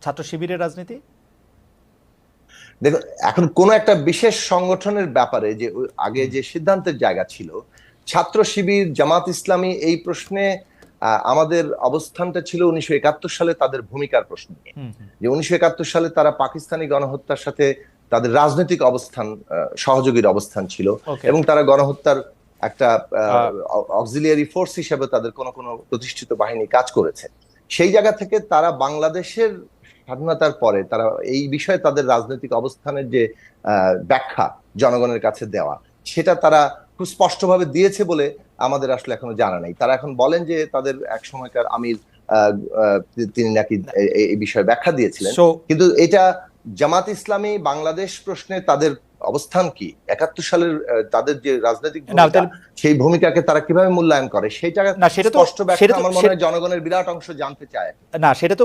ছাত্র শিবিরের রাজনীতি? দেখুন, এখন কোন একটা বিশেষ সংগঠনের ব্যাপারে যে আগে যে সিদ্ধান্তের জায়গা ছিল, ছাত্র শিবির, জামাত ইসলামী, এই প্রশ্নে আমাদের অবস্থানটা ছিল 1971 সালে তাদের ভূমিকার প্রশ্ন নিয়ে। যে 1971 সালে তারা পাকিস্তানি গণহত্যার সাথে তাদের রাজনৈতিক অবস্থান, সহযোগীর অবস্থান ছিল, এবং তারা গণহত্যার একটা অক্সিলিয়ারি ফোর্স হিসেবে তাদের কোন কোন প্রতিষ্ঠিত বাহিনী কাজ করেছে। সেই জায়গা থেকে তারা বাংলাদেশের স্বাধীনতার পরে তারা এই বিষয়ে তাদের রাজনৈতিক অবস্থানের যে ব্যাখ্যা জনগণের কাছে দেওয়া, সেটা তারা খুব স্পষ্টভাবে দিয়েছে বলে আমাদের আসলে এখনো জানা নাই। তারা এখন বলেন যে তাদের এক সময়কার আমির তিনি নাকি এই বিষয়ে ব্যাখ্যা দিয়েছিলেন, কিন্তু এটা জামাত ইসলামী বাংলাদেশ প্রশ্নে তাদের অবস্থান কি, 71 সালের তাদের যে রাজনৈতিক ভূমিকা, সেই ভূমিকাকে তারা কিভাবে মূল্যায়ন করে, সেইটা স্পষ্ট ব্যাখ্যা আমার মনে হয় জনগণের বিরাট অংশ জানতে চায়। না, সেটা তো